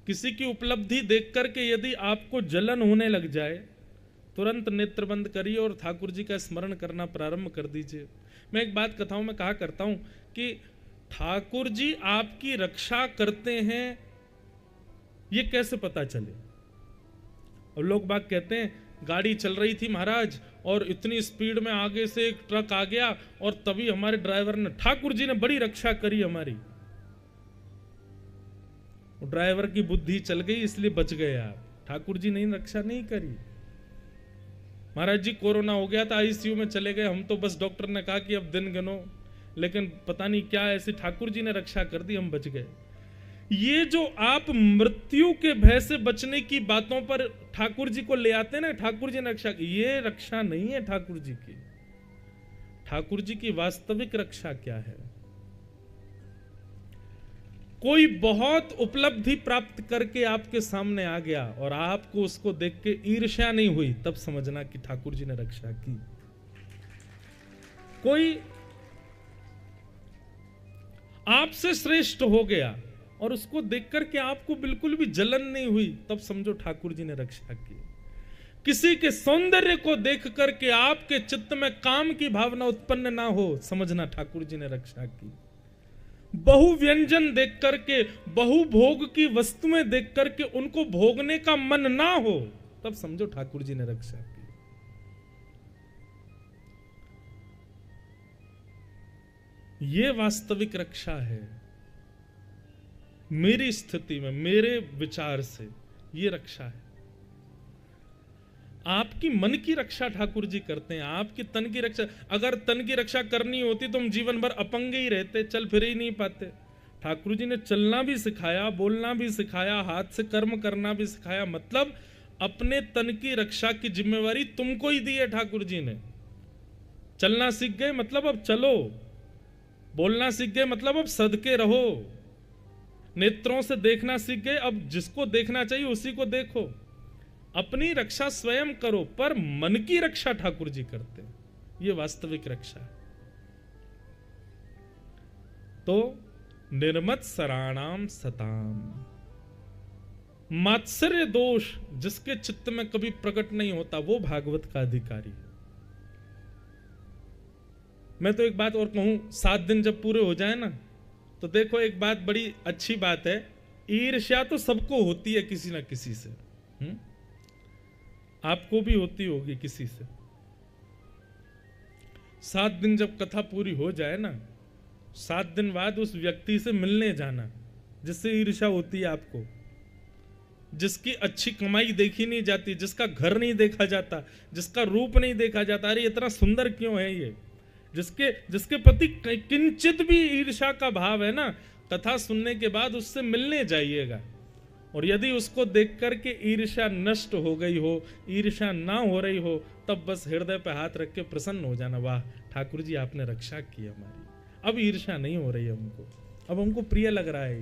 किसी की उपलब्धि देख करके यदि आपको जलन होने लग जाए, तुरंत नेत्र बंद करिए और ठाकुर जी का स्मरण करना प्रारंभ कर दीजिए। मैं एक बात कथाओं में कहा करता हूं कि ठाकुर जी आपकी रक्षा करते हैं, ये कैसे पता चले। और लोग बाग कहते हैं गाड़ी चल रही थी महाराज और इतनी स्पीड में आगे से एक ट्रक आ गया और तभी हमारे ड्राइवर ने, ठाकुर जी ने बड़ी रक्षा करी हमारी। ड्राइवर की बुद्धि चल गई इसलिए बच गए आप, ठाकुर जी ने रक्षा नहीं करी। महाराज जी कोरोना हो गया था, आईसीयू में चले गए, हम तो बस डॉक्टर ने कहा कि अब दिन गिनो, लेकिन पता नहीं क्या ऐसे ठाकुर जी ने रक्षा कर दी, हम बच गए। ये जो आप मृत्यु के भय से बचने की बातों पर ठाकुर जी को ले आते हैं ना, ठाकुर जी ने रक्षा की, ये रक्षा नहीं है ठाकुर जी की। ठाकुर जी की वास्तविक रक्षा क्या है? कोई बहुत उपलब्धि प्राप्त करके आपके सामने आ गया और आपको उसको देख के ईर्ष्या नहीं हुई, तब समझना कि ठाकुर जी ने रक्षा की। कोई आपसे श्रेष्ठ हो गया और उसको देख करके आपको बिल्कुल भी जलन नहीं हुई, तब समझो ठाकुर जी ने रक्षा की। किसी के सौंदर्य को देख करके आपके चित्त में काम की भावना उत्पन्न ना हो, समझना ठाकुर जी ने रक्षा की। बहु व्यंजन देख करके, बहु भोग की वस्तुएं देख करके उनको भोगने का मन ना हो, तब समझो ठाकुर जी ने रक्षा की। ये वास्तविक रक्षा है। मेरी स्थिति में, मेरे विचार से ये रक्षा है। आपकी मन की रक्षा ठाकुर जी करते हैं, आपकी तन की रक्षा। अगर तन की रक्षा करनी होती तो हम जीवन भर अपंग ही रहते, चल फिर ही नहीं पाते। ठाकुर जी ने चलना भी सिखाया, बोलना भी सिखाया, हाथ से कर्म करना भी सिखाया। मतलब अपने तन की रक्षा की जिम्मेवारी तुमको ही दी है ठाकुर जी ने। चलना सीख गए मतलब अब चलो, बोलना सीख गए मतलब अब सदके रहो, नेत्रों से देखना सीख गए, अब जिसको देखना चाहिए उसी को देखो। अपनी रक्षा स्वयं करो, पर मन की रक्षा ठाकुर जी करते हैं। ये वास्तविक रक्षा है। तो निर्मत सराणाम सताम, मात्सर्य दोष जिसके चित्त में कभी प्रकट नहीं होता, वो भागवत का अधिकारी है। मैं तो एक बात और कहूं, 7 दिन जब पूरे हो जाए ना, तो देखो एक बात बड़ी अच्छी बात है, ईर्ष्या तो सबको होती है किसी ना किसी से। आपको भी होती होगी किसी से। 7 दिन जब कथा पूरी हो जाए ना, 7 दिन बाद उस व्यक्ति से मिलने जाना जिससे ईर्ष्या होती है आपको, जिसकी अच्छी कमाई देखी नहीं जाती, जिसका घर नहीं देखा जाता, जिसका रूप नहीं देखा जाता, अरे इतना सुंदर क्यों है ये, जिसके प्रति किंचित भी ईर्ष्या का भाव है ना, कथा सुनने के बाद उससे मिलने जाइएगा। और यदि उसको देख करके ईर्ष्या नष्ट हो गई हो, ईर्ष्या ना हो रही हो, तब बस हृदय पे हाथ रख के प्रसन्न हो जाना, वाह ठाकुर जी आपने रक्षा की हमारी, अब ईर्ष्या नहीं हो रही हमको, अब हमको प्रिय लग रहा है।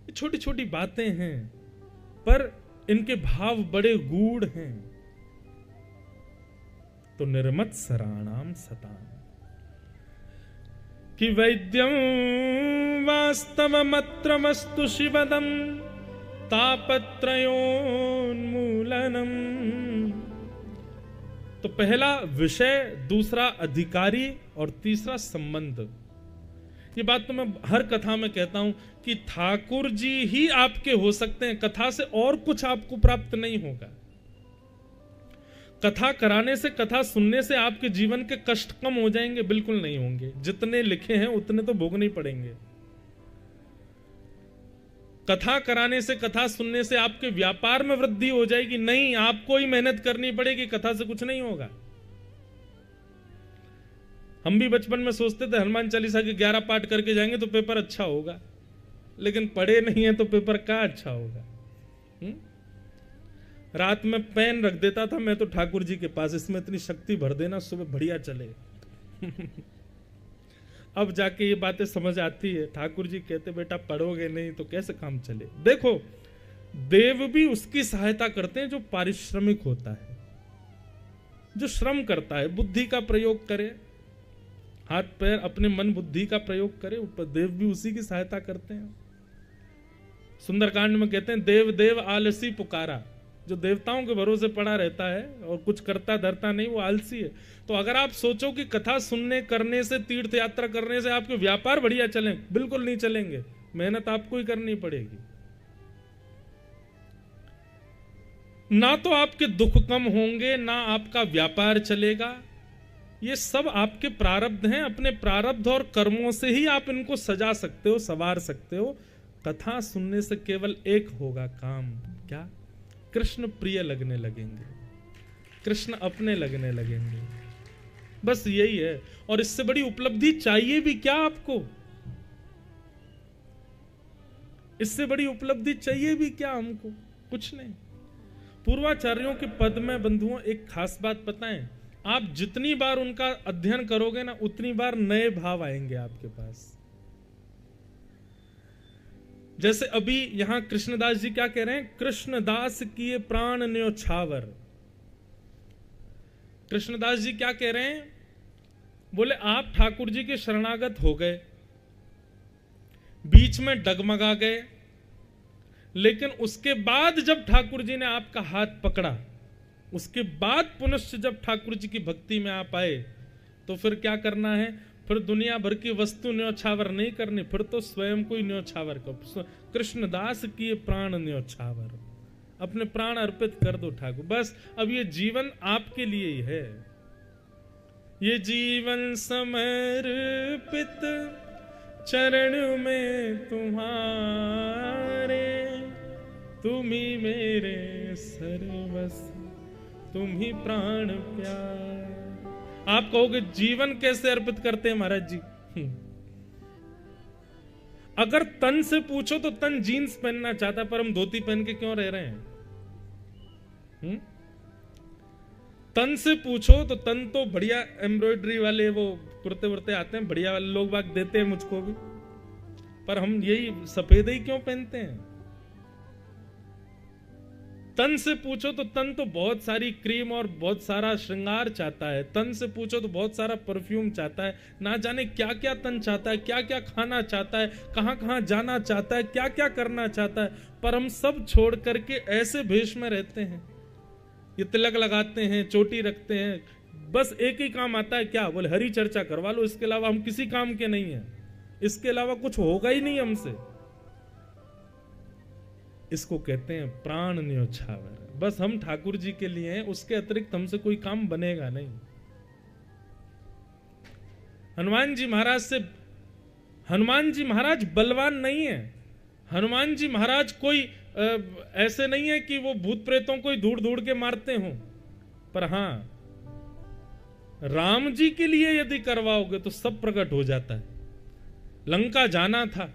ये छोटी छोटी बातें हैं पर इनके भाव बड़े गूढ़ हैं। तो निर्मत सराणाम सताम कि वैद्यम वास्तवमत्र वस्तु शिवदम तापत्रयोन्मूलनम। तो पहला विषय, दूसरा अधिकारी और तीसरा संबंध। ये बात तो मैं हर कथा में कहता हूं कि ठाकुर जी ही आपके हो सकते हैं, कथा से और कुछ आपको प्राप्त नहीं होगा। कथा कराने से, कथा सुनने से आपके जीवन के कष्ट कम हो जाएंगे? बिल्कुल नहीं होंगे। जितने लिखे हैं उतने तो भोगने ही पड़ेंगे। कथा कराने से, कथा सुनने से आपके व्यापार में वृद्धि हो जाएगी? नहीं, आपको ही मेहनत करनी पड़ेगी, कथा से कुछ नहीं होगा। हम भी बचपन में सोचते थे हनुमान चालीसा के 11 पाठ करके जाएंगे तो पेपर अच्छा होगा, लेकिन पढ़े नहीं है तो पेपर का अच्छा होगा। रात में पेन रख देता था मैं तो ठाकुर जी के पास, इसमें इतनी शक्ति भर देना सुबह बढ़िया चले। अब जाके ये बातें समझ आती है। ठाकुर जी कहते बेटा पढ़ोगे नहीं तो कैसे काम चले। देखो देव भी उसकी सहायता करते हैं जो पारिश्रमिक होता है, जो श्रम करता है, बुद्धि का प्रयोग करे। हाथ पैर अपने मन बुद्धि का प्रयोग करे, देव भी उसी की सहायता करते हैं। सुंदरकांड में कहते हैं देव देव आलसी पुकारा। जो देवताओं के भरोसे पड़ा रहता है और कुछ करता धरता नहीं, वो आलसी है। तो अगर आप सोचो कि कथा सुनने करने से, तीर्थ यात्रा करने से आपके व्यापार बढ़िया चलें, बिल्कुल नहीं चलेंगे। मेहनत आपको ही करनी पड़ेगी। ना तो आपके दुख कम होंगे, ना आपका व्यापार चलेगा। ये सब आपके प्रारब्ध हैं। अपने प्रारब्ध और कर्मों से ही आप इनको सजा सकते हो, संवार सकते हो। कथा सुनने से केवल एक होगा काम, क्या? कृष्ण प्रिय लगने लगेंगे, कृष्ण अपने लगने लगेंगे। बस यही है। और इससे बड़ी उपलब्धि चाहिए भी क्या आपको? इससे बड़ी उपलब्धि चाहिए भी क्या हमको? कुछ नहीं। पूर्वाचार्यों के पद में बंधुओं एक खास बात पता है, आप जितनी बार उनका अध्ययन करोगे ना, उतनी बार नए भाव आएंगे आपके पास। जैसे अभी यहां कृष्णदास जी क्या कह रहे हैं? कृष्णदास किए प्राण न्योछावर। कृष्णदास जी क्या कह रहे हैं? बोले आप ठाकुर जी के शरणागत हो गए, बीच में डगमगा गए, लेकिन उसके बाद जब ठाकुर जी ने आपका हाथ पकड़ा, उसके बाद पुनश्च जब ठाकुर जी की भक्ति में आप आए, तो फिर क्या करना है? फिर दुनिया भर की वस्तु न्योछावर नहीं करनी, फिर तो स्वयं को ही न्योछावर करो। कृष्णदास किए प्राण न्योछावर, अपने प्राण अर्पित कर दो ठाकुर। बस अब ये जीवन आपके लिए ही है। ये जीवन समर्पित चरण में तुम्हारे, तुम ही मेरे सर्वस्व, तुम ही प्राण प्यार। आप कहोगे जीवन कैसे अर्पित करते हैं महाराज जी? अगर तन से पूछो तो तन जीन्स पहनना चाहता, पर हम धोती पहन के क्यों रह रहे हैं? तन से पूछो तो तन तो बढ़िया एम्ब्रॉयडरी वाले वो कुर्ते वुर्ते आते हैं, बढ़िया वाले लोग बाग देते हैं मुझको भी, पर हम यही सफेद ही क्यों पहनते हैं? तन से पूछो तो तन तो बहुत सारी क्रीम और बहुत सारा श्रृंगार चाहता है। तन से पूछो तो बहुत सारा परफ्यूम चाहता है। ना जाने क्या क्या तन चाहता है, क्या क्या खाना चाहता है, कहां कहां जाना चाहता है, क्या क्या करना चाहता है। पर हम सब छोड़ करके ऐसे भेष में रहते हैं। ये तिलक लगाते हैं, चोटी रखते हैं, बस एक ही काम आता है, क्या? बोले हरी चर्चा करवा लो, इसके अलावा हम किसी काम के नहीं है, इसके अलावा कुछ होगा ही नहीं हमसे। इसको कहते हैं प्राण न्योछावर। बस हम ठाकुर जी के लिए हैं, उसके अतिरिक्त हमसे कोई काम बनेगा नहीं। हनुमान जी महाराज से, हनुमान जी महाराज बलवान नहीं है। हनुमान जी महाराज कोई ऐसे नहीं है कि वो भूत प्रेतों को ही धूड़ धूड़ के मारते हों। पर हां, राम जी के लिए यदि करवाओगे तो सब प्रकट हो जाता है। लंका जाना था,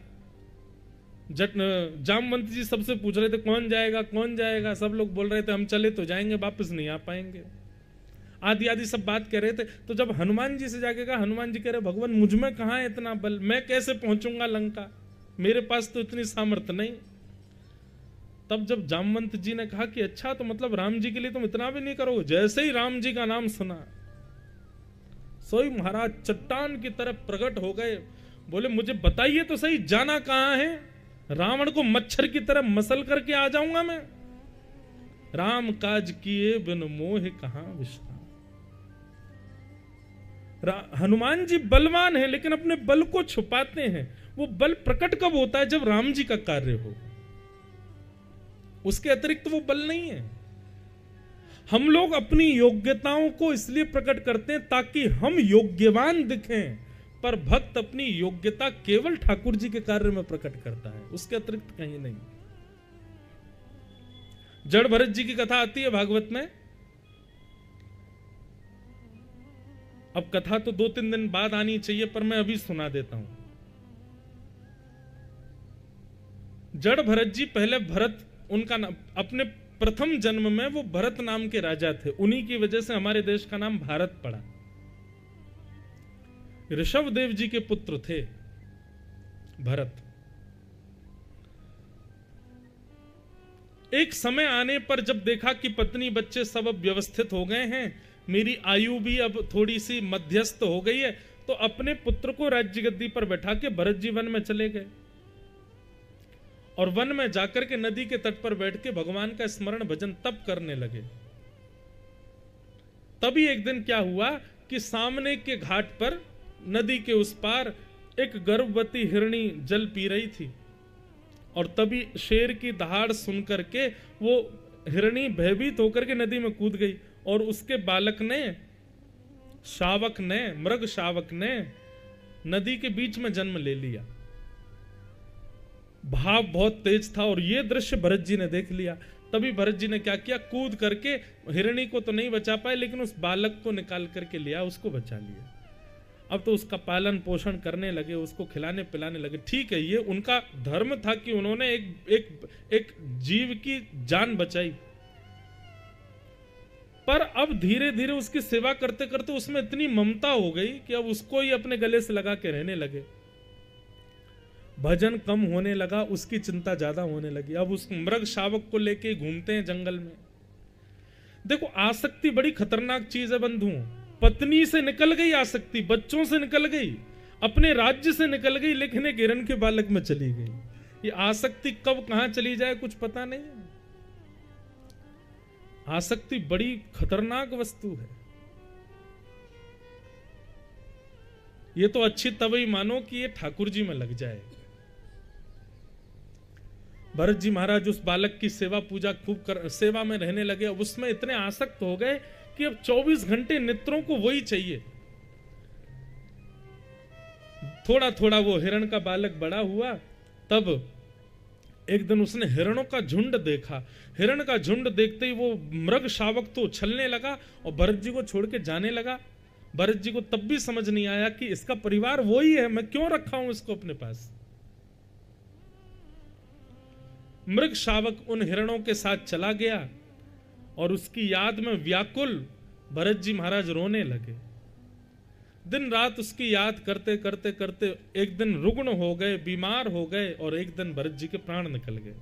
जामवंत जी सबसे पूछ रहे थे कौन जाएगा कौन जाएगा, सब लोग बोल रहे थे हम चले तो जाएंगे, वापस नहीं आ पाएंगे, आदि आदि सब बात कह रहे थे। तो जब हनुमान जी से जाके कहा, हनुमान जी कह रहे भगवान मुझ में कहां है इतना बल, मैं कैसे पहुंचूंगा लंका, मेरे पास तो इतनी सामर्थ्य नहीं। तब जब जामवंत जी ने कहा कि अच्छा तो मतलब राम जी के लिए तुम इतना भी नहीं करोगे। जैसे ही राम जी का नाम सुना, सोई महाराज चट्टान की तरफ प्रकट हो गए। बोले मुझे बताइए तो सही, जाना कहां है? रावण को मच्छर की तरह मसल करके आ जाऊंगा मैं। राम काज किए बिन मोह कहां विश्राम। हनुमान जी बलवान है, लेकिन अपने बल को छुपाते हैं। वो बल प्रकट कब होता है? जब राम जी का कार्य हो, उसके अतिरिक्त वो बल नहीं है। हम लोग अपनी योग्यताओं को इसलिए प्रकट करते हैं ताकि हम योग्यवान दिखें, पर भक्त अपनी योग्यता केवल ठाकुर जी के कार्य में प्रकट करता है, उसके अतिरिक्त कहीं नहीं। जड़ भरत जी की कथा आती है भागवत में। अब कथा तो 2-3 दिन बाद आनी चाहिए, पर मैं अभी सुना देता हूं। जड़ भरत जी पहले भरत उनका नाम, अपने प्रथम जन्म में वो भरत नाम के राजा थे, उन्हीं की वजह से हमारे देश का नाम भारत पड़ा। ऋषभ देव जी के पुत्र थे भरत। एक समय आने पर जब देखा कि पत्नी बच्चे सब अब व्यवस्थित हो गए हैं, मेरी आयु भी अब थोड़ी सी मध्यस्थ हो गई है, तो अपने पुत्र को राज्य गद्दी पर बैठा के भरत जी वन में चले गए और वन में जाकर के नदी के तट पर बैठ के भगवान का स्मरण भजन तप करने लगे। तभी एक दिन क्या हुआ कि सामने के घाट पर नदी के उस पार एक गर्भवती हिरणी जल पी रही थी और तभी शेर की दहाड़ सुन करके वो हिरणी भयभीत होकर के नदी में कूद गई और उसके बालक ने, शावक ने, मृग शावक ने नदी के बीच में जन्म ले लिया। भाव बहुत तेज था और ये दृश्य भरत जी ने देख लिया। तभी भरत जी ने क्या किया, कूद करके हिरणी को तो नहीं बचा पाए लेकिन उस बालक को निकाल करके लिया, उसको बचा लिया। अब तो उसका पालन पोषण करने लगे, उसको खिलाने पिलाने लगे। ठीक है, ये उनका धर्म था कि उन्होंने एक जीव की जान बचाई, पर अब धीरे धीरे उसकी सेवा करते करते उसमें इतनी ममता हो गई कि अब उसको ही अपने गले से लगा के रहने लगे। भजन कम होने लगा, उसकी चिंता ज्यादा होने लगी। अब उस मृग शावक को लेके घूमते हैं जंगल में। देखो, आसक्ति बड़ी खतरनाक चीज है बंधुओं। पत्नी से निकल गई आसक्ति, बच्चों से निकल गई, अपने राज्य से निकल गई, लेकिन एक हिरण के बालक में चली गई। ये आसक्ति कब कहां चली जाए कुछ पता नहीं है। आसक्ति बड़ी खतरनाक वस्तु है। ये तो अच्छी तभी मानो कि ये ठाकुर जी में लग जाए। भरत जी महाराज उस बालक की सेवा पूजा खूब सेवा में रहने लगे। अब उसमें इतने आसक्त हो गए कि अब 24 घंटे नेत्रों को वही चाहिए। थोड़ा थोड़ा वो हिरण का बालक बड़ा हुआ, तब एक दिन उसने हिरणों का झुंड देखा। हिरण का झुंड देखते ही वो मृग शावक तो उछलने लगा और भरत जी को छोड़ के जाने लगा। भरत जी को तब भी समझ नहीं आया कि इसका परिवार वही है, मैं क्यों रखा हूं इसको अपने पास। मृग शावक उन हिरणों के साथ चला गया और उसकी याद में व्याकुल भरत जी महाराज रोने लगे। दिन रात उसकी याद करते करते करते एक दिन रुग्ण हो गए, बीमार हो गए और एक दिन भरत जी के प्राण निकल गए।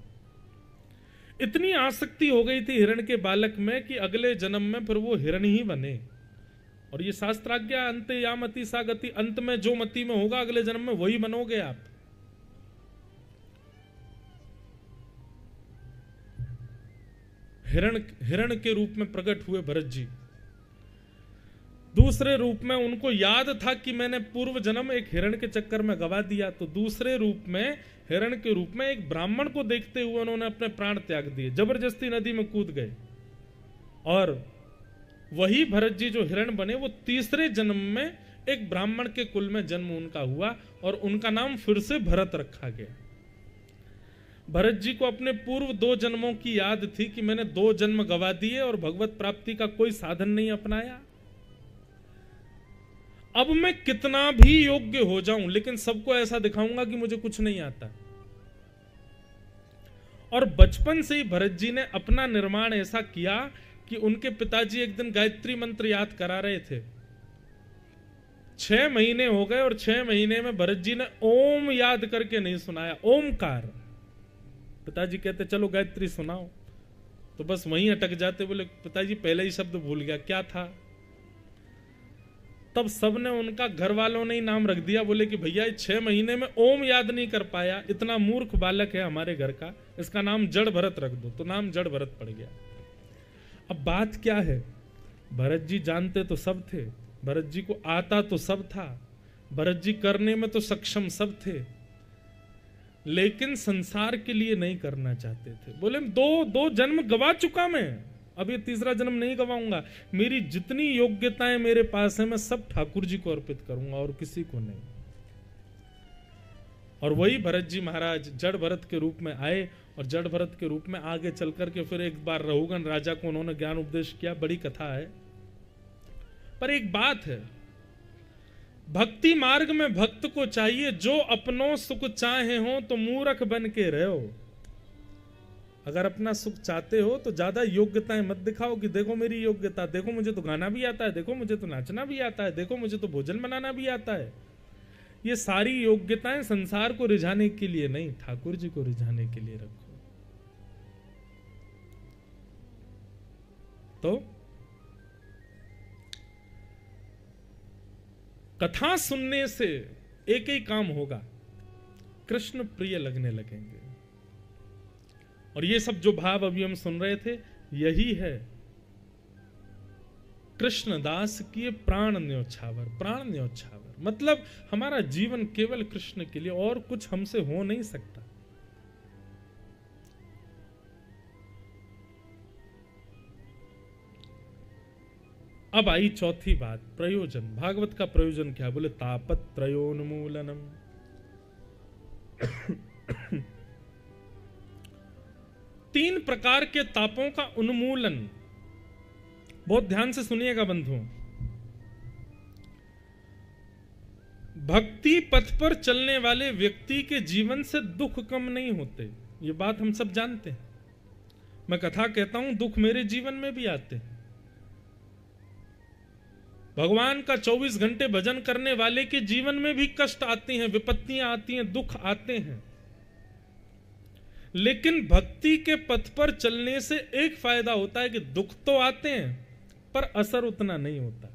इतनी आसक्ति हो गई थी हिरण के बालक में कि अगले जन्म में फिर वो हिरण ही बने। और ये शास्त्राज्ञा, अंत या मति सा गति, अंत में जो मति में होगा अगले जन्म में वही बनोगे आप। हिरण के रूप में प्रकट हुए भरत जी। दूसरे रूप में उनको याद था कि मैंने पूर्व जन्म एक हिरण के चक्कर में गवा दिया, तो दूसरे रूप में हिरण के रूप में एक ब्राह्मण को देखते हुए उन्होंने अपने प्राण त्याग दिए, जबरदस्ती नदी में कूद गए। और वही भरत जी जो हिरण बने वो तीसरे जन्म में एक ब्राह्मण के कुल में जन्म उनका हुआ और उनका नाम फिर से भरत रखा गया। भरत जी को अपने पूर्व 2 जन्मों की याद थी कि मैंने 2 जन्म गवा दिए और भगवत प्राप्ति का कोई साधन नहीं अपनाया। अब मैं कितना भी योग्य हो जाऊं लेकिन सबको ऐसा दिखाऊंगा कि मुझे कुछ नहीं आता। और बचपन से ही भरत जी ने अपना निर्माण ऐसा किया कि उनके पिताजी एक दिन गायत्री मंत्र याद करा रहे थे। 6 महीने हो गए और 6 महीने में भरत जी ने ओम याद करके नहीं सुनाया, ओमकार। पिताजी कहते चलो गायत्री सुनाओ, तो बस वहीं अटक जाते। बोले पिताजी पहले ही शब्द भूल गया, क्या था। तब सबने, उनका घर वालों ने ही नाम रख दिया। बोले कि भैया 6 महीने में ओम याद नहीं कर पाया, इतना मूर्ख बालक है हमारे घर का, इसका नाम जड़ भरत रख दो। तो नाम जड़ भरत पड़ गया। अब बात क्या है, भरत जी जानते तो सब थे, भरत जी को आता तो सब था, भरत जी करने में तो सक्षम सब थे, लेकिन संसार के लिए नहीं करना चाहते थे। बोले दो जन्म गवा चुका मैं, अब ये तीसरा जन्म नहीं गवाऊंगा। मेरी जितनी योग्यताएं मेरे पास है मैं सब ठाकुर जी को अर्पित करूंगा और किसी को नहीं। और वही भरत जी महाराज जड़ भरत के रूप में आए और जड़ भरत के रूप में आगे चल करके फिर एक बार रहुगन राजा को उन्होंने ज्ञान उपदेश किया। बड़ी कथा है, पर एक बात है, भक्ति मार्ग में भक्त को चाहिए जो अपनों सुख चाहे हो तो मूर्ख बन के रहो। अगर अपना सुख चाहते हो तो ज्यादा योग्यताएं मत दिखाओ कि देखो मेरी योग्यता, देखो मुझे तो गाना भी आता है, देखो मुझे तो नाचना भी आता है, देखो मुझे तो भोजन बनाना भी आता है। ये सारी योग्यताएं संसार को रिझाने के लिए नहीं, ठाकुर जी को रिझाने के लिए रखो। तो कथा सुनने से एक ही काम होगा, कृष्ण प्रिय लगने लगेंगे। और ये सब जो भाव अभी हम सुन रहे थे, यही है कृष्णदास की प्राण न्योछावर। प्राण न्योछावर मतलब हमारा जीवन केवल कृष्ण के लिए, और कुछ हमसे हो नहीं सकता। अब आई चौथी बात, प्रयोजन। भागवत का प्रयोजन क्या? बोले तापत्रयोन्मूलनम। तीन प्रकार के तापों का उन्मूलन। बहुत ध्यान से सुनिएगा बंधुओं। भक्ति पथ पर चलने वाले व्यक्ति के जीवन से दुख कम नहीं होते, ये बात हम सब जानते हैं। मैं कथा कहता हूं, दुख मेरे जीवन में भी आते हैं। भगवान का 24 घंटे भजन करने वाले के जीवन में भी कष्ट आते हैं, विपत्तियां आती हैं, दुख आते हैं। लेकिन भक्ति के पथ पर चलने से एक फायदा होता है कि दुख तो आते हैं पर असर उतना नहीं होता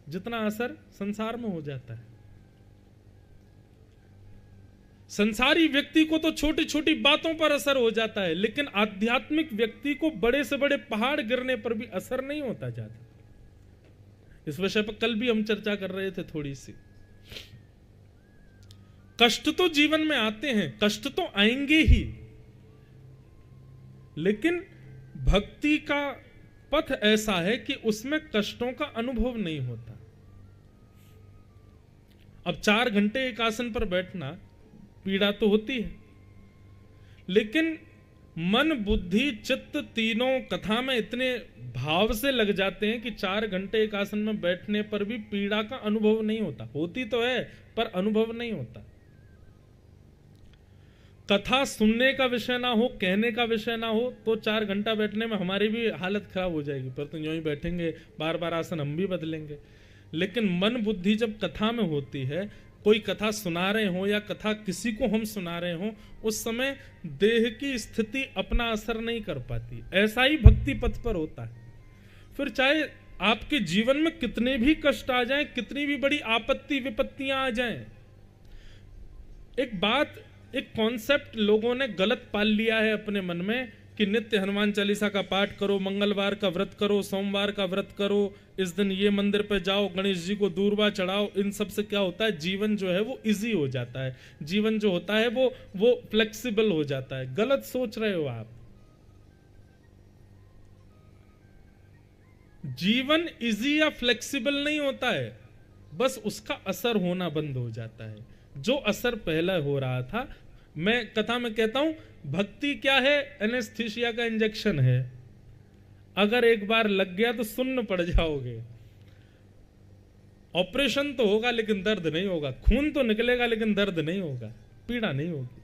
जितना असर संसार में हो जाता है। संसारी व्यक्ति को तो छोटी छोटी बातों पर असर हो जाता है, लेकिन आध्यात्मिक व्यक्ति को बड़े से बड़े पहाड़ गिरने पर भी असर नहीं होता ज्यादा। इस विषय पर कल भी हम चर्चा कर रहे थे थोड़ी सी। कष्ट तो जीवन में आते हैं, कष्ट तो आएंगे ही, लेकिन भक्ति का पथ ऐसा है कि उसमें कष्टों का अनुभव नहीं होता। अब 4 घंटे एक आसन पर बैठना पीड़ा तो होती है, लेकिन मन बुद्धि चित्त तीनों कथा में इतने भाव से लग जाते हैं कि 4 घंटे एक आसन में बैठने पर भी पीड़ा का अनुभव नहीं होता। होती तो है पर अनुभव नहीं होता। कथा सुनने का विषय ना हो, कहने का विषय ना हो, तो 4 घंटा बैठने में हमारी भी हालत खराब हो जाएगी। पर तो यूं ही बैठेंगे, बार बार आसन हम भी बदलेंगे। लेकिन मन बुद्धि जब कथा में होती है, कोई कथा सुना रहे हो या कथा किसी को हम सुना रहे हो, उस समय देह की स्थिति अपना असर नहीं कर पाती। ऐसा ही भक्ति पथ पर होता है। फिर चाहे आपके जीवन में कितने भी कष्ट आ जाएं, कितनी भी बड़ी आपत्ति विपत्तियां आ जाएं, एक बात, एक कॉन्सेप्ट लोगों ने गलत पाल लिया है अपने मन में कि नित्य हनुमान चालीसा का पाठ करो, मंगलवार का व्रत करो, सोमवार का व्रत करो, इस दिन ये मंदिर पे जाओ, गणेश जी को दूर्वा चढ़ाओ। इन सब से क्या होता है, जीवन जो है वो इजी हो जाता है, जीवन जो होता है वो फ्लेक्सिबल हो जाता है। गलत सोच रहे हो आप। जीवन इजी या फ्लेक्सिबल नहीं होता है, बस उसका असर होना बंद हो जाता है। जो असर पहले हो रहा था, मैं कथा में कहता हूं, भक्ति क्या है? एनेस्थीसिया का इंजेक्शन है। अगर एक बार लग गया तो सुन्न पड़ जाओगे। ऑपरेशन तो होगा लेकिन दर्द नहीं होगा, खून तो निकलेगा लेकिन दर्द नहीं होगा, पीड़ा नहीं होगी।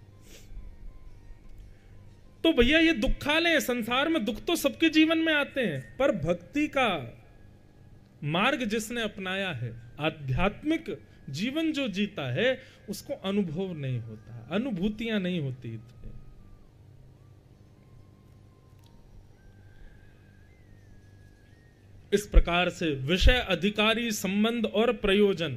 तो भैया ये दुखालय है, संसार में दुख तो सबके जीवन में आते हैं, पर भक्ति का मार्ग जिसने अपनाया है, आध्यात्मिक जीवन जो जीता है, उसको अनुभव नहीं होता, अनुभूतियां नहीं होती। इस प्रकार से विषय, अधिकारी, संबंध और प्रयोजन।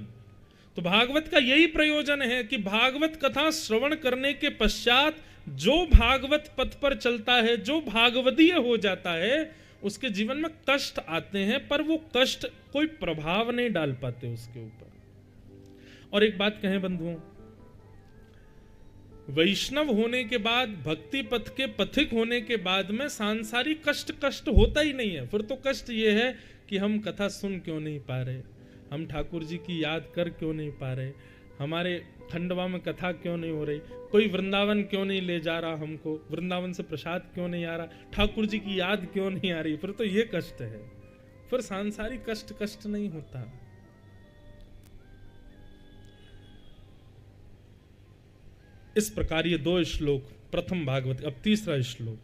तो भागवत का यही प्रयोजन है कि भागवत कथा श्रवण करने के पश्चात जो भागवत पथ पर चलता है, जो भागवदीय हो जाता है, उसके जीवन में कष्ट आते हैं, पर वो कष्ट कोई प्रभाव नहीं डाल पाते उसके ऊपर। और एक बात कहें बंधुओं, वैष्णव होने के बाद, भक्ति पथ के पथिक होने के बाद में सांसारिक कष्ट होता ही नहीं है। फिर तो कष्ट ये है कि हम कथा सुन क्यों नहीं पा रहे, हम ठाकुर जी की याद कर क्यों नहीं पा रहे, हमारे खंडवा में कथा क्यों नहीं हो रही, कोई वृंदावन क्यों नहीं ले जा रहा हमको, वृंदावन से प्रसाद क्यों नहीं आ रहा, ठाकुर जी की याद क्यों नहीं आ रही। फिर तो ये कष्ट है। फिर सांसारिक कष्ट नहीं होता। इस प्रकार ये 2 श्लोक, प्रथम भागवत, अब तीसरा श्लोक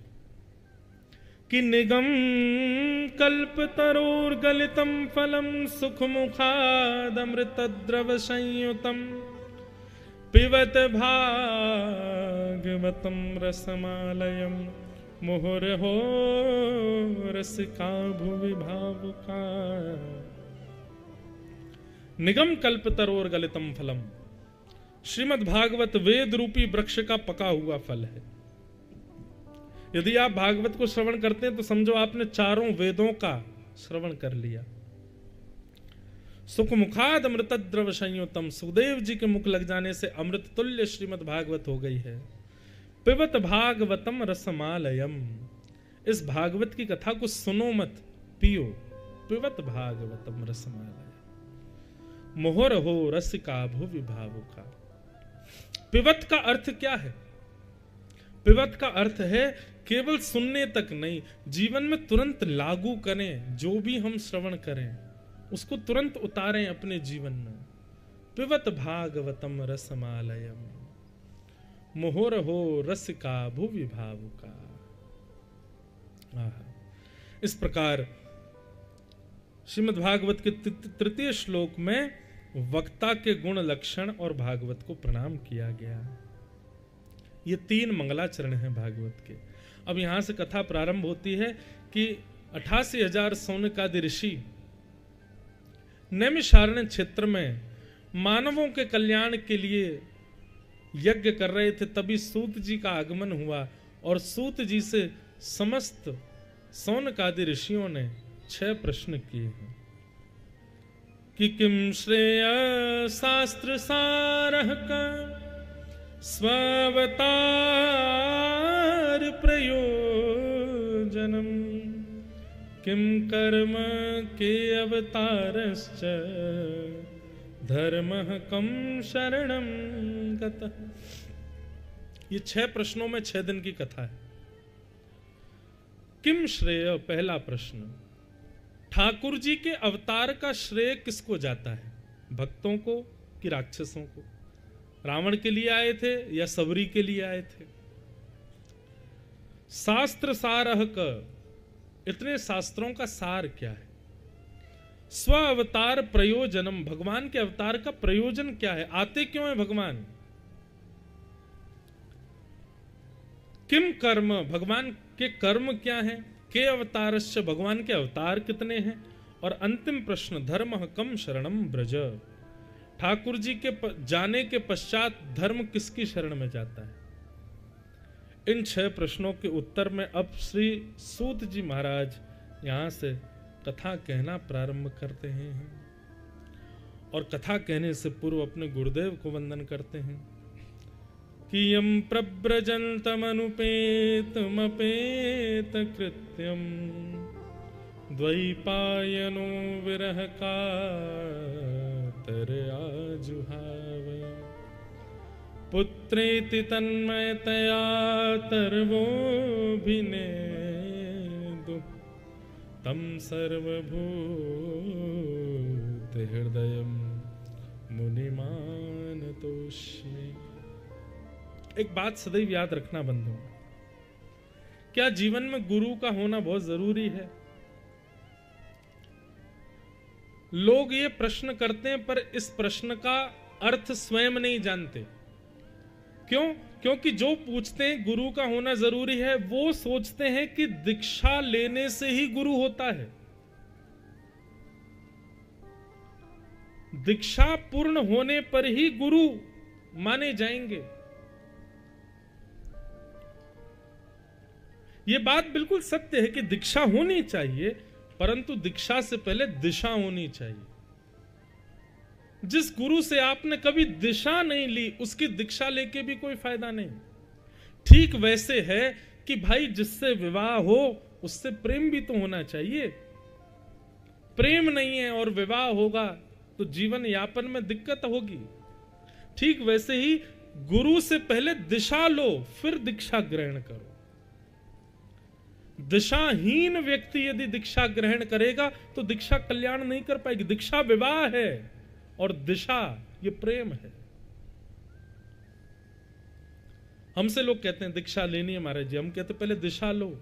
कि निगम कल्प तरोर्गलितम फलम सुख मुखादमृत द्रव संयुतम पिबत भागवतम रसमालयम मुहुर्हो रसिका भुवि भावुका। निगम कल्प तरोर गलितम फलम। श्रीमद् भागवत वेद रूपी वृक्ष का पका हुआ फल है। यदि आप भागवत को श्रवण करते हैं तो समझो आपने चारों वेदों का श्रवण कर लिया। सुख मुखाद अमृत द्रव संयुतम, सुखदेव जी के मुख लग जाने से अमृत तुल्य श्रीमद् भागवत हो गई है। पिबत भागवतम रसमालयम, इस भागवत की कथा को सुनो मत, पियो। पिबत भागवतम रसमालयम, मोहर हो रसिका भुवि भावुका। पिबत का अर्थ क्या है? पिबत का अर्थ है केवल सुनने तक नहीं, जीवन में तुरंत लागू करें। जो भी हम श्रवण करें उसको तुरंत उतारें अपने जीवन में। पिबत भागवतम रसमालयम, मोहर हो रसिका भुवि भावुका। इस प्रकार श्रीमद् भागवत के तृतीय श्लोक में वक्ता के गुण लक्षण और भागवत को प्रणाम किया गया। ये 3 मंगलाचरण हैं भागवत के। अब यहां से कथा प्रारंभ होती है कि 88,000 सौनकादि ऋषि नैमिषारण्य क्षेत्र में मानवों के कल्याण के लिए यज्ञ कर रहे थे। तभी सूत जी का आगमन हुआ और सूत जी से समस्त सौनकादि ऋषियों ने 6 प्रश्न किए हैं कि किम श्रेय शास्त्र सारः का स्वावतार प्रयोजनम, किम कर्म के अवतारश्च धर्मः कम शरणम गतः। ये 6 प्रश्नों में 6 दिन की कथा है। किम श्रेय, पहला प्रश्न, ठाकुर जी के अवतार का श्रेय किसको जाता है? भक्तों को कि राक्षसों को? रावण के लिए आए थे या सबरी के लिए आए थे? शास्त्र सारः का, इतने शास्त्रों का सार क्या है? स्व अवतार प्रयोजनम, भगवान के अवतार का प्रयोजन क्या है? आते क्यों है भगवान? किम कर्म, भगवान के कर्म क्या है? के अवतारश्च, भगवान के अवतार कितने हैं? और अंतिम प्रश्न, धर्म कम शरणम ब्रज, ठाकुर जी के जाने के पश्चात धर्म किसकी शरण में जाता है? इन 6 प्रश्नों के उत्तर में अब श्री सूत जी महाराज यहां से कथा कहना प्रारंभ करते हैं और कथा कहने से पूर्व अपने गुरुदेव को वंदन करते हैं कि यम प्रव्रजन्तमनुपेतमपेत कृत्यम द्वैपायनो विरह कातर आजुहाव, पुत्रेति तन्मयतया तर्वोऽभिनेदु, तम सर्वभूत हृदयम मुनिमानतोस्मि। एक बात सदैव याद रखना बंधु, क्या जीवन में गुरु का होना बहुत जरूरी है? लोग ये प्रश्न करते हैं पर इस प्रश्न का अर्थ स्वयं नहीं जानते। क्यों? क्योंकि जो पूछते हैं गुरु का होना जरूरी है, वो सोचते हैं कि दीक्षा लेने से ही गुरु होता है। दीक्षा पूर्ण होने पर ही गुरु माने जाएंगे। यह बात बिल्कुल सत्य है कि दीक्षा होनी चाहिए, परंतु दीक्षा से पहले दिशा होनी चाहिए। जिस गुरु से आपने कभी दिशा नहीं ली, उसकी दीक्षा लेके भी कोई फायदा नहीं। ठीक वैसे है कि भाई जिससे विवाह हो उससे प्रेम भी तो होना चाहिए। प्रेम नहीं है और विवाह होगा तो जीवन यापन में दिक्कत होगी। ठीक वैसे ही गुरु से पहले दिशा लो, फिर दीक्षा ग्रहण करो। दिशाहीन व्यक्ति यदि दीक्षा ग्रहण करेगा तो दीक्षा कल्याण नहीं कर पाएगी। दीक्षा विवाह है और दिशा ये प्रेम है। हमसे लोग कहते हैं दीक्षा लेनी है महाराज जी, हम कहते पहले दिशा लो।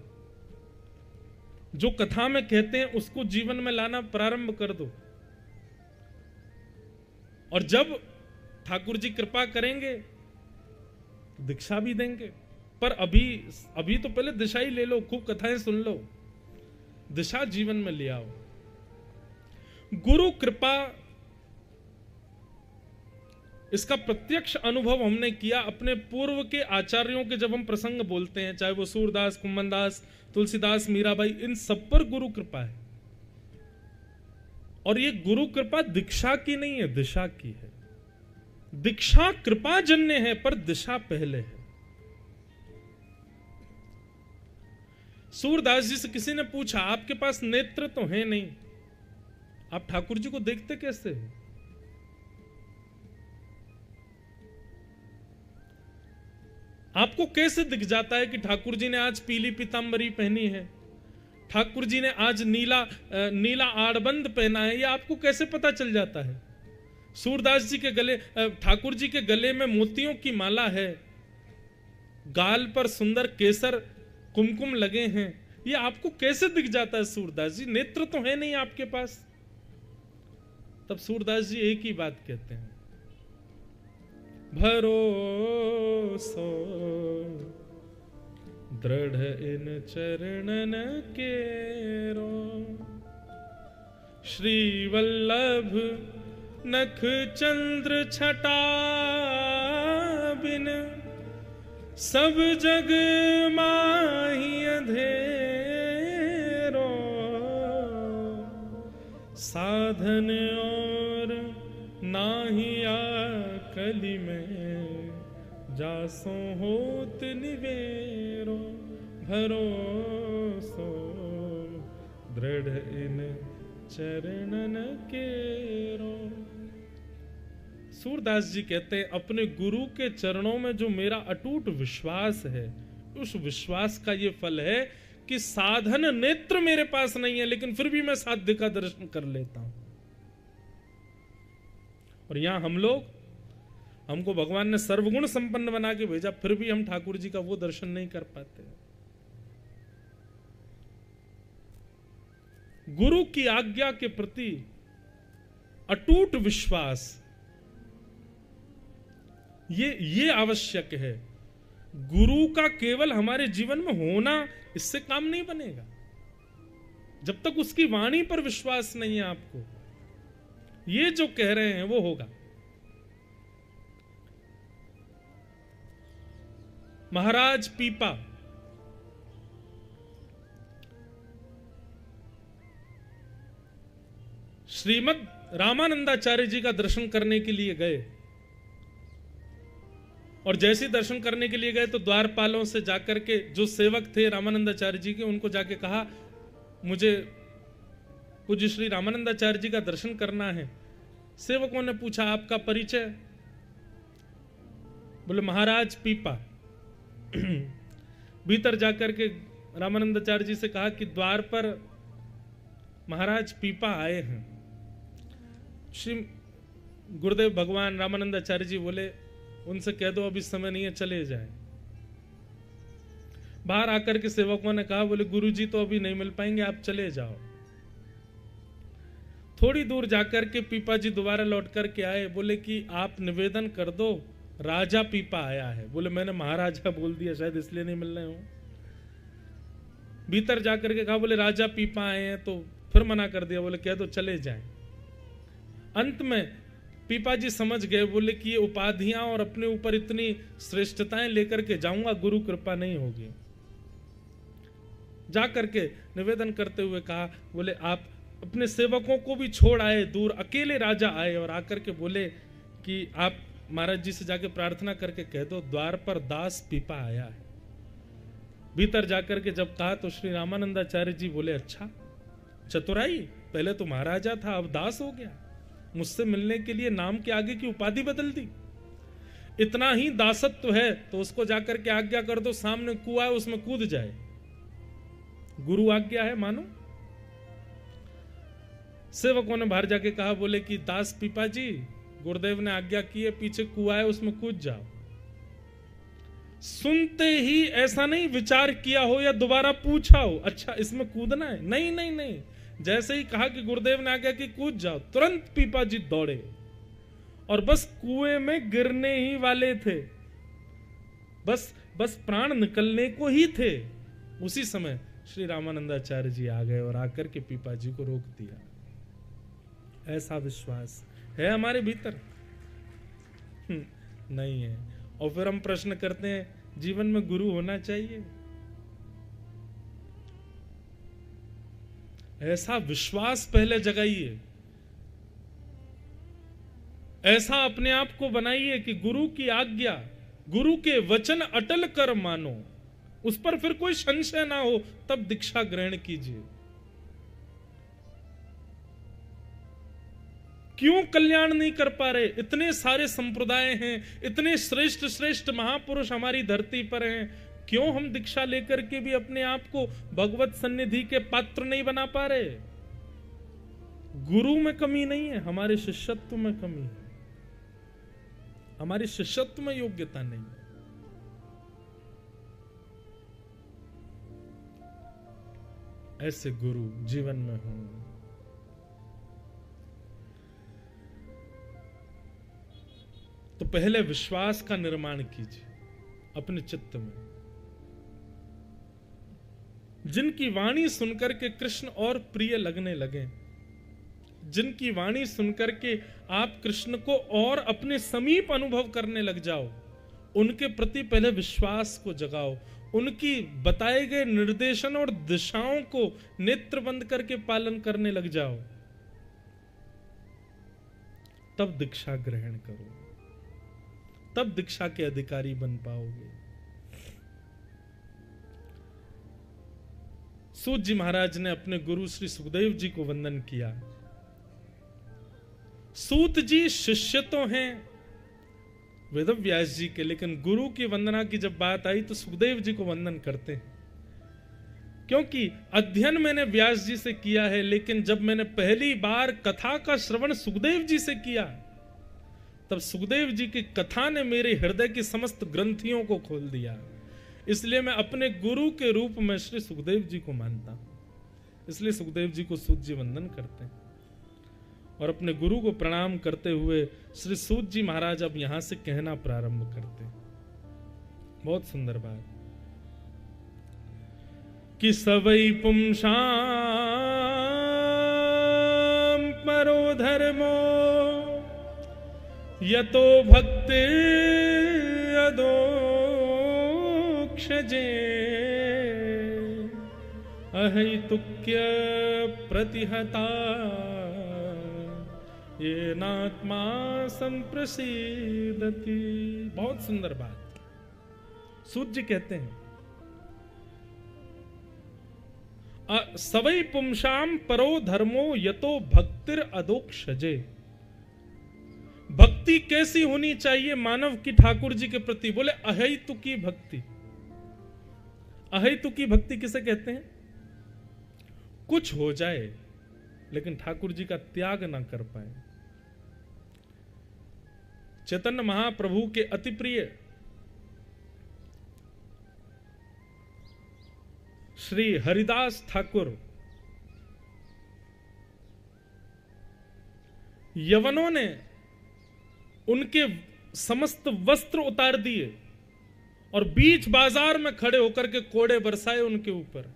जो कथा में कहते हैं उसको जीवन में लाना प्रारंभ कर दो, और जब ठाकुर जी कृपा करेंगे दीक्षा भी देंगे। पर अभी तो पहले दिशा ही ले लो, खूब कथाएं सुन लो, दिशा जीवन में ले आओ। गुरु कृपा इसका प्रत्यक्ष अनुभव हमने किया अपने पूर्व के आचार्यों के। जब हम प्रसंग बोलते हैं, चाहे वो सूरदास, कुम्मनदास, तुलसीदास, मीराबाई, इन सब पर गुरु कृपा है। और ये गुरु कृपा दीक्षा की नहीं है, दिशा की है। दीक्षा कृपा जन्य है, पर दिशा पहले है। सूरदास जी से किसी ने पूछा, आपके पास नेत्र तो है नहीं, आप ठाकुर जी को देखते कैसे हो? आपको कैसे दिख जाता है कि ठाकुर जी ने आज पीली पीतांबरी पहनी है, ठाकुर जी ने आज नीला आड़बंद पहना है? ये आपको कैसे पता चल जाता है? सूरदास जी के गले, ठाकुर जी के गले में मोतियों की माला है, गाल पर सुंदर केसर कुमकुम लगे हैं, ये आपको कैसे दिख जाता है सूरदास जी? नेत्र तो है नहीं आपके पास। तब सूरदास जी एक ही बात कहते हैं, भरोसो दृढ़ इन चरणन केरो, श्री वल्लभ नख चंद्र छटा बिन, सब जग माही अंधेरो, साधन और नाहिया कली में, जासो होत निवेरो, भरोसो दृढ़ इन चरणन केरो। सूरदास जी कहते हैं, अपने गुरु के चरणों में जो मेरा अटूट विश्वास है, उस विश्वास का ये फल है कि साधन नेत्र मेरे पास नहीं है, लेकिन फिर भी मैं साध्य का दर्शन कर लेता हूं। और यहां हमको भगवान ने सर्वगुण संपन्न बना के भेजा, फिर भी हम ठाकुर जी का वो दर्शन नहीं कर पाते। गुरु की आज्ञा के प्रति अटूट विश्वास ये आवश्यक है। गुरु का केवल हमारे जीवन में होना, इससे काम नहीं बनेगा। जब तक उसकी वाणी पर विश्वास नहीं है आपको, ये जो कह रहे हैं वो होगा। महाराज पीपा श्रीमद रामानंदाचार्य जी का दर्शन करने के लिए गए, और जैसे दर्शन करने के लिए गए तो द्वारपालों से जाकर के, जो सेवक थे रामानंदाचार्य जी के, उनको जाके कहा, मुझे पूज्य श्री रामानंदाचार्य जी का दर्शन करना है। सेवकों ने पूछा, आपका परिचय? बोले महाराज पीपा। भीतर जाकर के रामानंदाचार्य जी से कहा कि द्वार पर महाराज पीपा आए हैं। श्री गुरुदेव भगवान रामानंदाचार्य जी बोले, उनसे कह दो अभी समय नहीं है, चले जाए। बाहर आकर के सेवकों ने कहा, बोले गुरुजी तो अभी नहीं मिल पाएंगे, आप चले जाओ। थोड़ी दूर जाकर के पीपा जी दोबारा लौट करके आए, बोले कि आप निवेदन कर दो, राजा पीपा आया है। बोले मैंने महाराजा बोल दिया, शायद इसलिए नहीं मिल रहे हो। भीतर जाकर के कहा, बोले राजा पीपा आए हैं, तो फिर मना कर दिया, बोले कह दो चले जाएं। अंत में पीपा जी समझ गए, बोले कि ये उपाधियां और अपने ऊपर इतनी श्रेष्ठताएं लेकर के जाऊंगा, गुरु कृपा नहीं होगी। जाकर के निवेदन करते हुए कहा, बोले आप अपने सेवकों को भी छोड़ आए दूर, अकेले राजा आए और आकर के बोले कि आप महाराज जी से जाके प्रार्थना करके कह दो, द्वार पर दास पीपा आया है। भीतर जाकर के जब कहा तो श्री रामानंदाचार्य जी बोले, अच्छा चतुराई, पहले तो महाराजा था, अब दास हो गया, मुझसे मिलने के लिए नाम के आगे की उपाधि बदल दी। इतना ही दासत्व है तो उसको जाकर के आज्ञा कर दो, सामने कुआं है उसमें कूद जाए। गुरु आज्ञा है, मानो। सेवकों ने बाहर जाके कहा, बोले कि दास पीपा जी, गुरुदेव ने आज्ञा की है, पीछे कुआं है उसमें कूद जाओ। सुनते ही ऐसा नहीं विचार किया हो या दोबारा पूछा हो, अच्छा इसमें कूदना है? नहीं नहीं नहीं, जैसे ही कहा कि गुरुदेव ने आज्ञा की कूद जाओ, तुरंत पीपा जी दौड़े और बस कुएं में गिरने ही वाले थे, बस प्राण निकलने को ही थे। उसी समय श्री रामानंदाचार्य जी आ गए और आकर के पीपा जी को रोक दिया। ऐसा विश्वास है हमारे भीतर। नहीं है। और फिर हम प्रश्न करते हैं जीवन में गुरु होना चाहिए? ऐसा विश्वास पहले जगाइए, ऐसा अपने आप को बनाइए कि गुरु की आज्ञा, गुरु के वचन अटल कर मानो, उस पर फिर कोई संशय ना हो, तब दीक्षा ग्रहण कीजिए। क्यों कल्याण नहीं कर पा रहे? इतने सारे संप्रदाय हैं, इतने श्रेष्ठ श्रेष्ठ महापुरुष हमारी धरती पर हैं, क्यों हम दीक्षा लेकर के भी अपने आप को भगवत सन्निधि के पात्र नहीं बना पा रहे? गुरु में कमी नहीं है, हमारे शिष्यत्व में कमी है, हमारी शिष्यत्व में योग्यता नहीं है। ऐसे गुरु जीवन में हो। तो पहले विश्वास का निर्माण कीजिए अपने चित्त में। जिनकी वाणी सुनकर के कृष्ण और प्रिय लगने लगे, जिनकी वाणी सुनकर के आप कृष्ण को और अपने समीप अनुभव करने लग जाओ, उनके प्रति पहले विश्वास को जगाओ, उनकी बताए गए निर्देशन और दिशाओं को नेत्र बंद करके पालन करने लग जाओ, तब दीक्षा ग्रहण करो, तब दीक्षा के अधिकारी बन पाओगे। सूत जी महाराज ने अपने गुरु श्री सुखदेव जी को वंदन किया। सूत जी शिष्य तो हैं वेदव्यास जी के, लेकिन गुरु की वंदना की जब बात आई तो सुखदेव जी को वंदन करते हैं, क्योंकि अध्ययन मैंने व्यास जी से किया है, लेकिन जब मैंने पहली बार कथा का श्रवण सुखदेव जी से किया, तब सुखदेव जी की कथा ने मेरे हृदय की समस्त ग्रंथियों को खोल दिया। इसलिए मैं अपने गुरु के रूप में श्री सुखदेव जी को मानता हूं। इसलिए सुखदेव जी को सूत जी वंदन करते हैं। और अपने गुरु को प्रणाम करते हुए श्री सूत जी महाराज अब यहां से कहना प्रारंभ करते हैं। बहुत सुंदर बात कि सवै पुंसां परो धर्मो यतो भक्ति अदोक्षजे अहैतुक्य प्रतिहता ये नात्मा संप्रसीदति। बहुत सुंदर बात सूत जी कहते हैं, सवै पुंसाम परो धर्मो यतो भक्तिर अदोक्षजे। भक्ति कैसी होनी चाहिए मानव की ठाकुर जी के प्रति? बोले अहेतु की भक्ति। अहेतु की भक्ति किसे कहते हैं? कुछ हो जाए लेकिन ठाकुर जी का त्याग ना कर पाए। चैतन्य महाप्रभु के अति प्रिय श्री हरिदास ठाकुर, यवनों ने उनके समस्त वस्त्र उतार दिए और बीच बाजार में खड़े होकर के कोड़े बरसाए उनके ऊपर।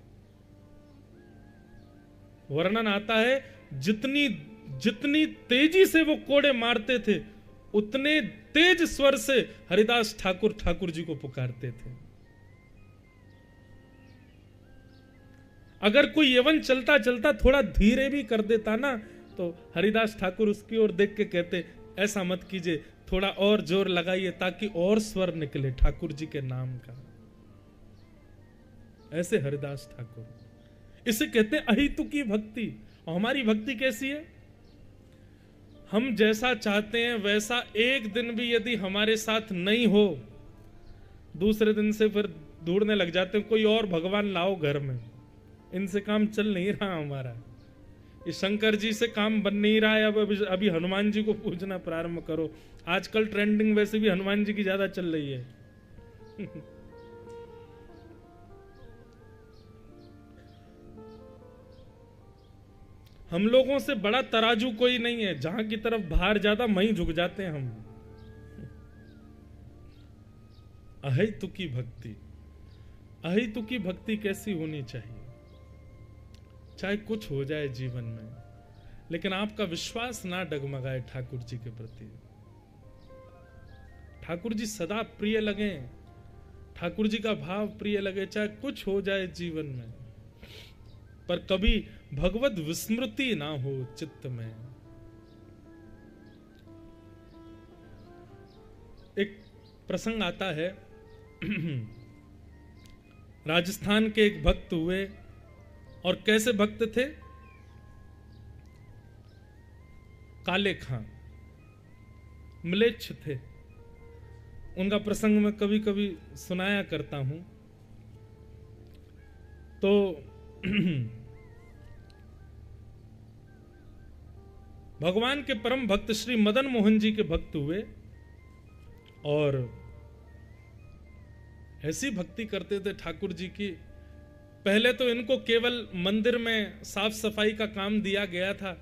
वर्णन आता है जितनी जितनी तेजी से वो कोड़े मारते थे, उतने तेज स्वर से हरिदास ठाकुर ठाकुर जी को पुकारते थे। अगर कोई यवन चलता चलता थोड़ा धीरे भी कर देता ना, तो हरिदास ठाकुर उसकी ओर देख के कहते, ऐसा मत कीजिए, थोड़ा और जोर लगाइए ताकि और स्वर निकले ठाकुर जी के नाम का। ऐसे हरिदास ठाकुर, इसे कहते हैं अहितु की भक्ति। और हमारी भक्ति कैसी है? हम जैसा चाहते हैं वैसा एक दिन भी यदि हमारे साथ नहीं हो, दूसरे दिन से फिर ढूंढने लग जाते हैं कोई और भगवान लाओ घर में, इनसे काम चल नहीं रहा हमारा, इस शंकर जी से काम बन नहीं रहा है, अब अभी हनुमान जी को पूजना प्रारंभ करो। आजकल ट्रेंडिंग वैसे भी हनुमान जी की ज्यादा चल रही है। हम लोगों से बड़ा तराजू कोई नहीं है, जहां की तरफ भार ज्यादा वहीं झुक जाते हैं हम। अहेतु की भक्ति, अहेतु की भक्ति कैसी होनी चाहिए? चाहे कुछ हो जाए जीवन में, लेकिन आपका विश्वास ना डगमगाए ठाकुर जी के प्रति। ठाकुर जी सदा प्रिय लगे, ठाकुर जी का भाव प्रिय लगे, चाहे कुछ हो जाए जीवन में, पर कभी भगवत विस्मृति ना हो चित्त में। एक प्रसंग आता है, राजस्थान के एक भक्त हुए, और कैसे भक्त थे? काले खां, म्लेच्छ थे। उनका प्रसंग मैं कभी कभी सुनाया करता हूं। तो भगवान के परम भक्त श्री मदन मोहन जी के भक्त हुए, और ऐसी भक्ति करते थे ठाकुर जी की। पहले तो इनको केवल मंदिर में साफ सफाई का काम दिया गया था,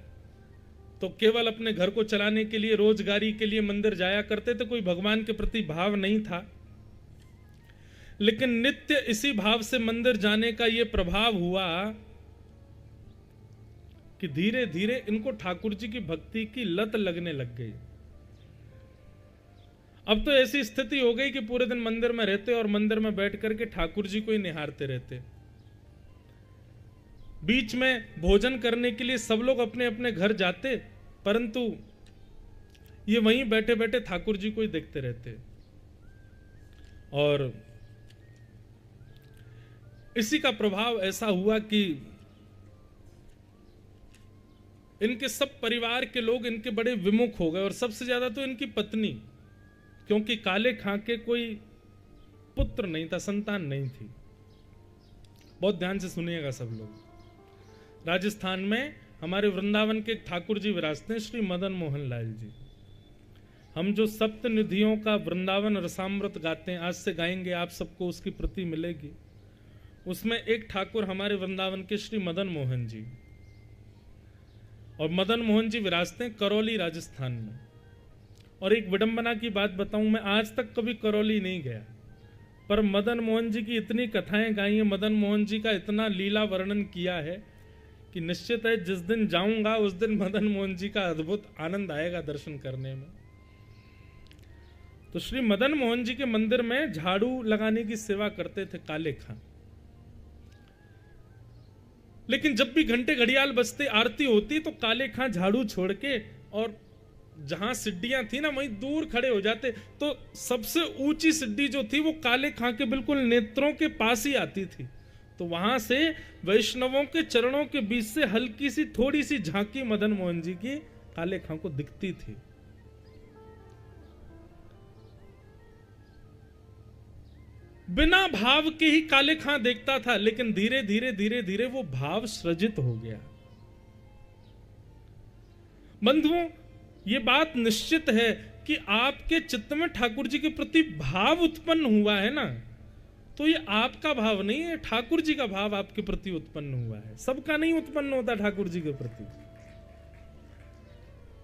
तो केवल अपने घर को चलाने के लिए, रोजगारी के लिए मंदिर जाया करते थे, कोई भगवान के प्रति भाव नहीं था। लेकिन नित्य इसी भाव से मंदिर जाने का यह प्रभाव हुआ कि धीरे धीरे इनको ठाकुर जी की भक्ति की लत लगने लग गई। अब तो ऐसी स्थिति हो गई कि पूरे दिन मंदिर में रहते और मंदिर में बैठ करके ठाकुर जी को ही निहारते रहते। बीच में भोजन करने के लिए सब लोग अपने अपने घर जाते, परंतु ये वहीं बैठे बैठे ठाकुर जी को ही देखते रहते। और इसी का प्रभाव ऐसा हुआ कि इनके सब परिवार के लोग इनके बड़े विमुख हो गए, और सबसे ज्यादा तो इनकी पत्नी, क्योंकि काले खां के कोई पुत्र नहीं था, संतान नहीं थी। बहुत ध्यान से सुनिएगा सब लोग। राजस्थान में हमारे वृंदावन के ठाकुर जी विराजते हैं, श्री मदन मोहन लाल जी। हम जो सप्त निधियों का वृंदावन रसामृत गाते हैं, आज से गाएंगे, आप सबको उसकी प्रति मिलेगी। उसमें एक ठाकुर हमारे वृंदावन के श्री मदन मोहन जी, और मदन मोहन जी विराजते हैं करौली राजस्थान में। और एक विडंबना की बात बताऊं, मैं आज तक कभी करौली नहीं गया, पर मदन मोहन जी की इतनी कथाएं गाई हैं, मदन मोहन जी का इतना लीला वर्णन किया है कि निश्चित है जिस दिन जाऊंगा उस दिन मदन मोहन जी का अद्भुत आनंद आएगा दर्शन करने में। तो श्री मदन मोहन जी के मंदिर में झाड़ू लगाने की सेवा करते थे काले खां। लेकिन जब भी घंटे घड़ियाल बजते, आरती होती, तो काले खां झाड़ू छोड़ के और जहां सिड्डियां थी ना वहीं दूर खड़े हो जाते। तो सबसे ऊंची सिड्डी जो थी वो काले खां के बिल्कुल नेत्रों के पास ही आती थी। तो वहां से वैष्णवों के चरणों के बीच से हल्की सी थोड़ी सी झांकी मदन मोहन जी की काले खां को दिखती थी। बिना भाव के ही काले खां देखता था, लेकिन धीरे धीरे धीरे धीरे वो भाव सृजित हो गया। बंधुओं, ये बात निश्चित है कि आपके चित्त में ठाकुर जी के प्रति भाव उत्पन्न हुआ है ना, तो ये आपका भाव नहीं है, ठाकुर जी का भाव आपके प्रति उत्पन्न हुआ है। सबका नहीं उत्पन्न होता ठाकुर जी के प्रति।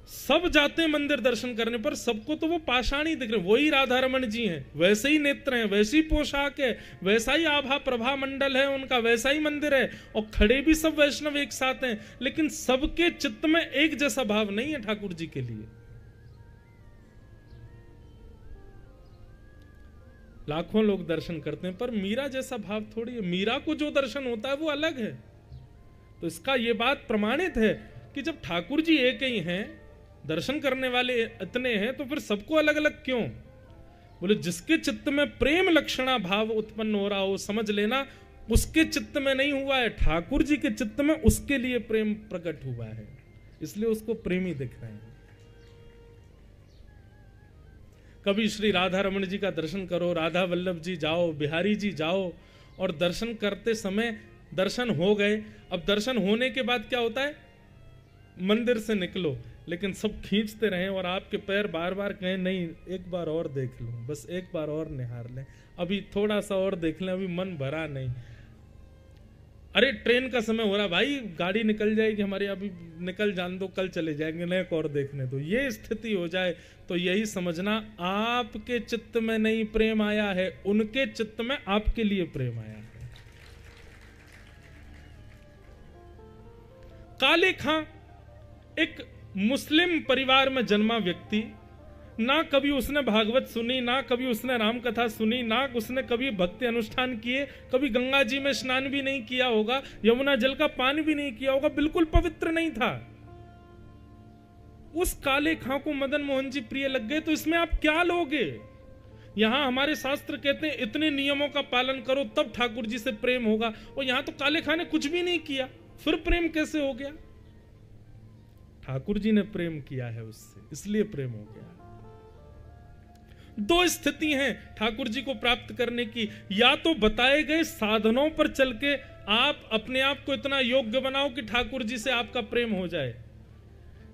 सब जाते हैं मंदिर दर्शन करने, पर सबको तो वो पाषाण ही दिख रहे, वही राधा रमण जी हैं, वैसे ही नेत्र हैं, वैसी पोशाक है, वैसा ही आभा प्रभा मंडल है उनका, वैसा ही मंदिर है, और खड़े भी सब वैष्णव एक साथ हैं, लेकिन सबके चित्त में एक जैसा भाव नहीं है ठाकुर जी के लिए। लाखों लोग दर्शन करते हैं, पर मीरा जैसा भाव थोड़ी है। मीरा को जो दर्शन होता है वो अलग है। तो इसका यह बात प्रमाणित है कि जब ठाकुर जी एक ही हैं, दर्शन करने वाले इतने हैं, तो फिर सबको अलग अलग क्यों? बोले जिसके चित्त में प्रेम लक्षणा भाव उत्पन्न हो रहा हो, समझ लेना उसके चित्त में नहीं हुआ है, ठाकुर जी के चित्त में उसके लिए प्रेम प्रकट हुआ है, इसलिए उसको प्रेमी दिख रहे हैं। कभी श्री राधा रमण जी का दर्शन करो, राधा वल्लभ जी जाओ, बिहारी जी जाओ, और दर्शन करते समय दर्शन हो गए। अब दर्शन होने के बाद क्या होता है, मंदिर से निकलो, लेकिन सब खींचते रहें और आपके पैर बार बार कहें नहीं एक बार और देख लूं, बस एक बार और निहार लें, अभी थोड़ा सा और देख लें, अभी मन भरा नहीं। अरे ट्रेन का समय हो रहा भाई, गाड़ी निकल जाएगी हमारी, अभी निकल जान दो, कल चले जाएंगे, नहीं एक और देखने दो। ये स्थिति हो जाए तो यही समझना आपके चित्त में नहीं प्रेम आया है, उनके चित्त में आपके लिए प्रेम आया है। काले खां एक मुस्लिम परिवार में जन्मा व्यक्ति, ना कभी उसने भागवत सुनी, ना कभी उसने राम कथा सुनी, ना उसने कभी भक्ति अनुष्ठान किए, कभी गंगा जी में स्नान भी नहीं किया होगा, यमुना जल का पान भी नहीं किया होगा, बिल्कुल पवित्र नहीं था। उस काले खां को मदन मोहन जी प्रिय लग गए, तो इसमें आप क्या लोगे? यहां हमारे शास्त्र कहते हैं इतने नियमों का पालन करो तब ठाकुर जी से प्रेम होगा, और यहां तो काले खां ने कुछ भी नहीं किया, फिर प्रेम कैसे हो गया? ठाकुर जी ने प्रेम किया है उससे, इसलिए प्रेम हो गया। दो स्थिति हैं ठाकुर जी को प्राप्त करने की, या तो बताए गए साधनों पर चल के आप अपने आप को इतना योग्य बनाओ कि ठाकुर जी से आपका प्रेम हो जाए,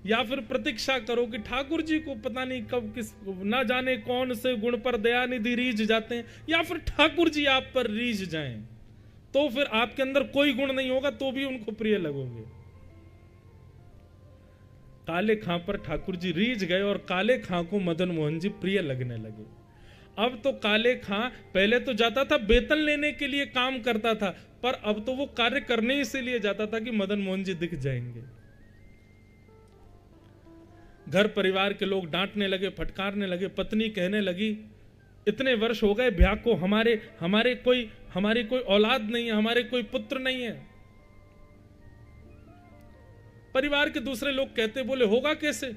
या फिर प्रतीक्षा करो कि ठाकुर जी को पता नहीं कब किस ना जाने कौन से गुण पर दयानिधि रीझ जाते हैं, या फिर ठाकुर जी आप पर रीझ जाएं, तो फिर आपके अंदर कोई गुण नहीं होगा तो भी उनको प्रिय लगोगे। काले खां पर ठाकुर जी रीझ गए और काले खां को मदन मोहन जी प्रिय लगने लगे। अब तो काले खां पहले तो जाता था वेतन लेने के लिए, काम करता था, पर अब तो वो कार्य करने से लिए जाता था कि मदन मोहन जी दिख जाएंगे। घर परिवार के लोग डांटने लगे, फटकारने लगे, पत्नी कहने लगी इतने वर्ष हो गए ब्याह को, हमारी कोई औलाद नहीं है, हमारे कोई पुत्र नहीं है। परिवार के दूसरे लोग कहते, बोले होगा कैसे?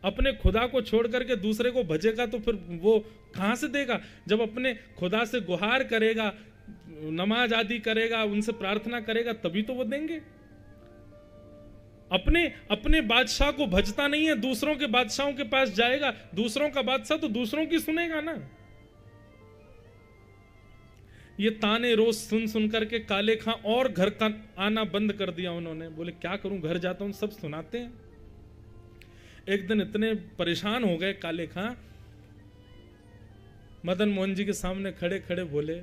अपने खुदा को छोड़ करके दूसरे को भजेगा तो फिर वो कहां से देगा? जब अपने खुदा से गुहार करेगा, नमाज आदि करेगा, उनसे प्रार्थना करेगा, तभी तो वो देंगे। अपने बादशाह को भजता नहीं है, दूसरों के बादशाहों के पास जाएगा, दूसरों का बादशाह तो दूसरों की सुनेगा ना। ये ताने रोज सुन सुन करके काले खां और घर का आना बंद कर दिया उन्होंने। बोले क्या करूं, घर जाता हूं, सब सुनाते हैं। एक दिन इतने परेशान हो गए काले खां, मदन मोहन जी के सामने खड़े खड़े बोले,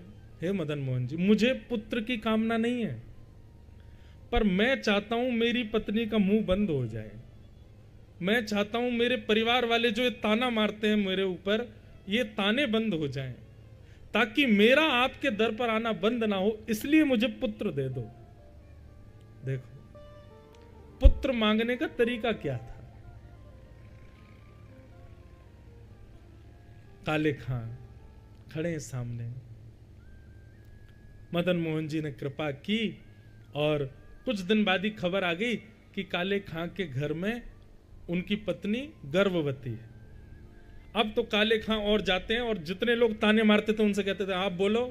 हे मदन मोहन जी, मुझे पुत्र की कामना नहीं है, पर मैं चाहता हूं मेरी पत्नी का मुंह बंद हो जाए। मैं चाहता हूं मेरे परिवार वाले जो ये ताना मारते हैं मेरे ऊपर, ये ताने बंद हो जाएं, ताकि मेरा आपके दर पर आना बंद ना हो, इसलिए मुझे पुत्र दे दो। देखो पुत्र मांगने का तरीका क्या था। काले खां खड़े सामने, मदन मोहन जी ने कृपा की और कुछ दिन बाद ही खबर आ गई कि काले खां के घर में उनकी पत्नी गर्भवती है। अब तो काले खां और जाते हैं और जितने लोग ताने मारते थे उनसे कहते थे, आप बोलो,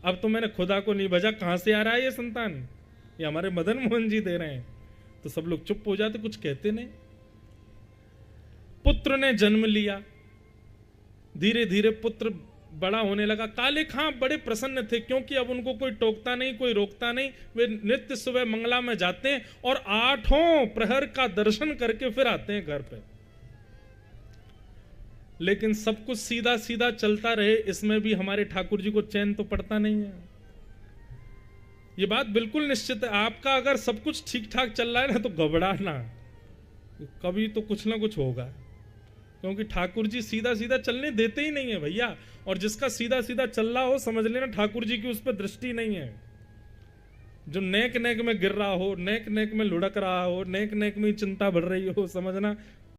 अब तो मैंने खुदा को नहीं भजा, कहां से आ रहा है ये संतान? ये हमारे मदन मोहन जी दे रहे हैं। तो सब लोग चुप हो जाते, कुछ कहते नहीं। पुत्र ने जन्म लिया, धीरे धीरे पुत्र बड़ा होने लगा। काले खां बड़े प्रसन्न थे, क्योंकि अब उनको कोई टोकता नहीं, कोई रोकता नहीं। वे नित्य सुबह मंगला में जाते हैं और 8 प्रहर का दर्शन करके फिर आते हैं घर पे। लेकिन सब कुछ सीधा सीधा चलता रहे, इसमें भी हमारे ठाकुर जी को चैन तो पड़ता नहीं है। ये बात बिल्कुल निश्चित है, आपका अगर सब कुछ ठीक ठाक चल रहा है ना, तो घबराना, कभी तो कुछ ना कुछ होगा, क्योंकि ठाकुर जी सीधा सीधा चलने देते ही नहीं है भैया। और जिसका सीधा सीधा चल रहा हो, समझ लेना ठाकुर जी की उस पर दृष्टि नहीं है। जो नेक नेक में गिर रहा हो, नेक नेक में लुढ़क रहा हो, नेक नेक में चिंता बढ़ रही हो, समझना